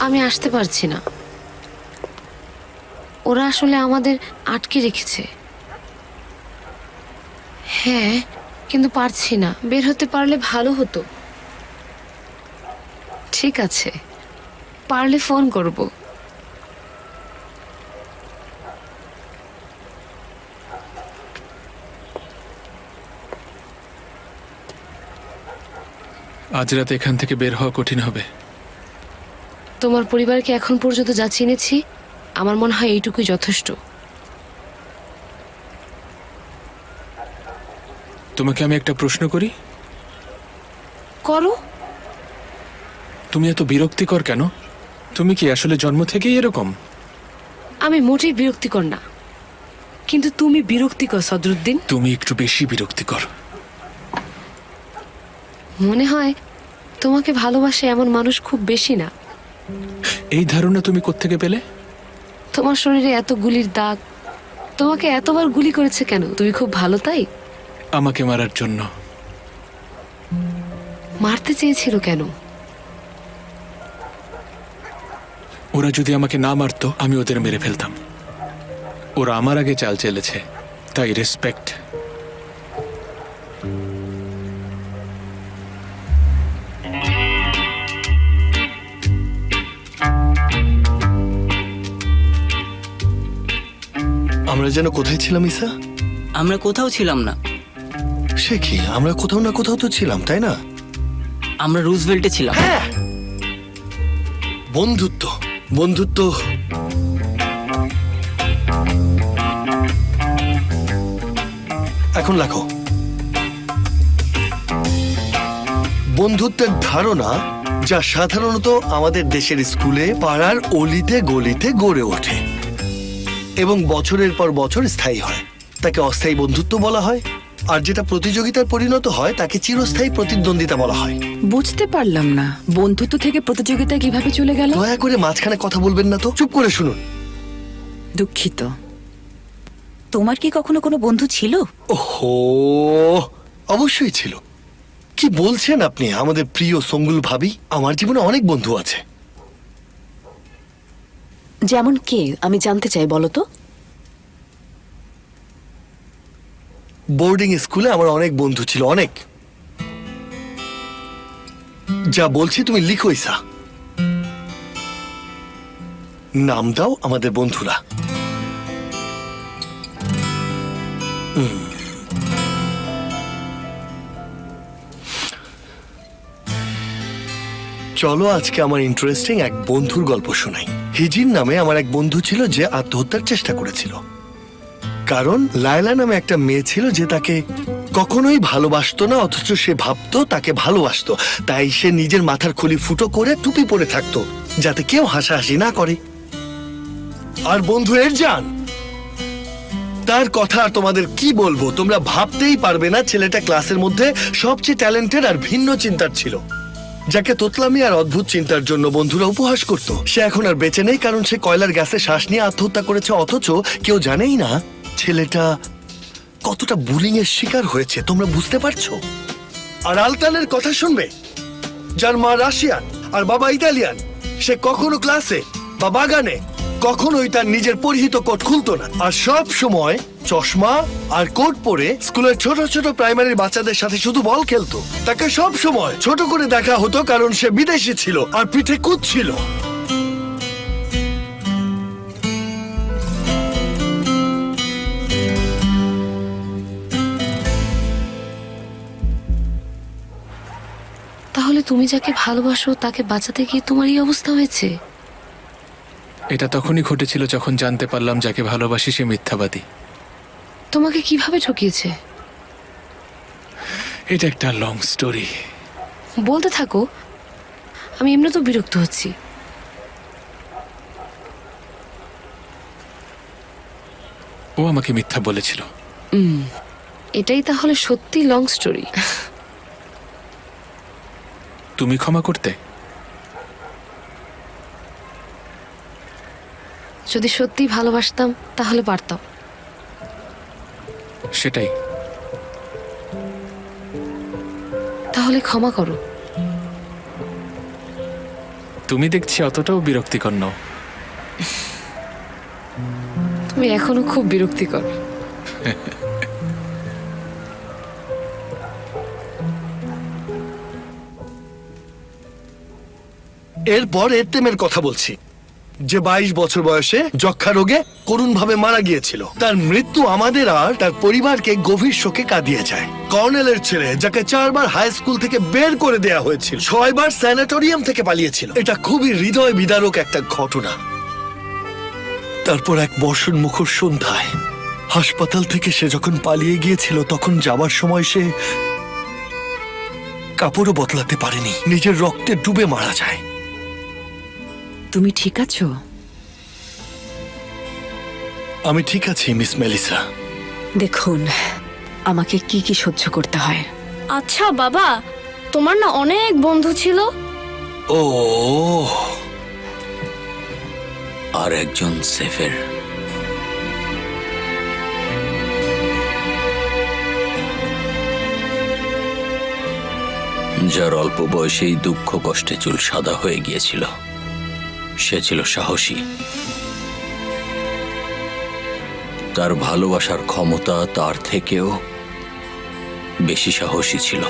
আমি আসতে পারছি না। ওরা আসলে আমাদের আটকে রেখেছে। হ্যাঁ, কিন্তু পারছি না। বের হতে পারলে ভালো হতো। ঠিক আছে, পারলে ফোন করব। আজ রাতে এখান থেকে বের হওয়া কঠিন হবে। তোমার পরিবারকে এখন পর্যন্ত যা চিনেছি, আমার মনে হয় এইটুকুই যথেষ্ট। তোমাকে আমি একটা প্রশ্ন করি। করো। তুমি এত বিরক্তিকর কেন? তুমি কি আসলে জন্ম থেকেই এরকম? আমি মোটেই বিরক্তিকর না, কিন্তু তুমি বিরক্তিকর সদরুদ্দিন। তুমি একটু বেশি বিরক্তিকর। মনে হয় তোমাকে ভালোবাসে এমন মানুষ খুব বেশি না। এই ধারণা তুমি কোত্থেকে পেলে? তোমার শরীরে এত গুলির দাগ, তোমাকে এতবার গুলি করেছে কেন? তুমি খুব ভালো তাই? আমাকে মারার জন্য। মারতে চেয়েছিল কেন? ওরা যদি আমাকে না মারতো, আমি ওদের মেরে ফেলতাম। ওরা আমার আগে চাল চেলেছে, তাই রেসপেক্ট। আমরা যেন কোথায় ছিলাম ঈসা? আমরা কোথাও ছিলাম না। সে কি, আমরা কোথাও না কোথাও তো ছিলাম, তাই না? আমরা রুজভেল্টে ছিলাম। হ্যাঁ, বন্ধুত্ব বন্ধুত্ব। এখন লেখো, বন্ধুত্বের ধারণা যা সাধারণত আমাদের দেশের স্কুলে, পাড়ার অলিতে গলিতে গড়ে ওঠে এবং বছরের পর বছর স্থায়ী হয়, তাকে অস্থায়ী বন্ধুত্ব বলা হয়। আর যেটা প্রতিযোগিতার পরিণত হয়, তাকে চিরস্থায়ী প্রতিদ্বন্দ্বিতা বলা হয়। বুঝতে পারলাম না, বন্ধুত্ব থেকে প্রতিযোগিতা কিভাবে চলে গেল? দয়া করে মাঝখানে কথা বলবেন না তো, চুপ করে শুনুন। দুঃখিত। তোমার কি কখনো কোনো বন্ধু ছিল? ওহো, অবশ্যই ছিল। কি বলছেন আপনি? আমাদের প্রিয় সঙ্গুল ভাবি, আমার জীবনে অনেক বন্ধু আছে। যেমন কে, আমি জানতে চাই, বলো তো। বোর্ডিং স্কুলে আমার অনেক বন্ধু ছিল, অনেক। যা বলছি তুমি লিখো ঈসা। নাম দাও আমাদের বন্ধুরা। চলো আজকে আমার ইন্টারেস্টিং এক বন্ধুর গল্প শোনাই। হিজিন নামে আমার এক বন্ধু ছিল যে আত্মহত্যার চেষ্টা করেছিল। কারণ লায়লা নামে একটা মেয়ে ছিল যে তাকে কখনোই ভালোবাসতো না, অথচ সে ভাবতো তাকে ভালোবাসতো। তাই সে নিজের মাথার খুলি ফুটো করে টুপি পরে থাকতো, যাতে কেউ হাসাহাসি না করে। আর বন্ধু এর জান, তার কথা আর তোমাদের কি বলবো, তোমরা ভাবতেই পারবে না। ছেলেটা ক্লাসের মধ্যে সবচেয়ে ট্যালেন্টেড আর ভিন্ন চিন্তার ছিল, যাকে তোতলামি আর অদ্ভুত চিন্তার জন্য বন্ধুরা উপহাস করত। সে এখন আর বেঁচে নেই, কারণ সে কয়লার গ্যাসে শ্বাস নিয়ে আত্মহত্যা করেছে। অথচ কেউ জানেই না ছেলেটা কতটা বুলিং এর শিকার হয়েছে, তোমরা বুঝতে পারছো? আর আলতানের কথা শুনবে, যার মা রাশিয়ান আর বাবা ইতালিয়ান। সে কখনো ক্লাসে বা বাগানে কখনোই তার নিজের পরিহিত কোট খুলতো না, আর সব সময় চশমা আর কোট পরে স্কুলের ছোট ছোট প্রাইমারির বাচ্চাদের সাথে শুধু বল খেলতো। তাকে সব সময় ছোট করে দেখা হতো, কারণ সে বিদেশি ছিল আর পিঠে কুদ ছিল। তাহলে তুমি যাকে ভালোবাসো তাকে বাঁচাতে গিয়ে তোমার এই অবস্থা হয়েছে? এটা তখনই ঘটেছিল যখন জানতে পারলাম যাকে ভালোবাসি সে মিথ্যাবাদী। তোমাকে কিভাবে ঠকিয়েছে? এটা একটা লং স্টোরি। বলতে থাকো, আমি এমনিতেও বিরক্ত হচ্ছি। ও আমাকে মিথ্যা বলেছিল। এটাই তাহলে সত্যি লং স্টোরি? তুমি ক্ষমা করতে? যদি সত্যি ভালোবাসতাম তাহলে পারতাম। সেটাই। তাহলে ক্ষমা করো। তুমি দেখছি অতটাও বিরক্তিকর নও। তুমি এখনো খুব বিরক্তিকর। এরপর এরতেমের কথা বলছি, যে 22 বছর বয়সে যক্ষা রোগে করুণভাবে মারা গিয়েছিল। তার মৃত্যু আমাদের আর তার পরিবারকে গভীর শোকে কাঁদিয়ে যায়। কর্নেলের ছেলে, যাকে 4 বার হাই স্কুল থেকে বের করে দেয়া হয়েছিল, 6 বার স্যানাটোরিয়াম থেকে পালিয়েছিল। এটা খুবই হৃদয় বিদারক একটা ঘটনা। তারপর এক বর্ষণ মুখর সন্ধ্যায় হাসপাতাল থেকে সে যখন পালিয়ে গিয়েছিল, তখন যাবার সময় সে কাপড়ও বদলাতে পারেনি, নিজের রক্তে ডুবে মারা যায়। তুমি ঠিক আছো? আমি ঠিক আছি মিস মেলিসা। দেখুন, আমাকে কি কি সহ্য করতে হয়। আচ্ছা বাবা, তোমার না অনেক বন্ধু ছিল? ও, আর একজন সেফের। যার অল্প বয়সেই দুঃখ কষ্টে চুল সাদা হয়ে গিয়েছিল। সে ছিল সাহসী। তার ভালোবাসার ক্ষমতা তার থেকেও বেশি সাহসী ছিল।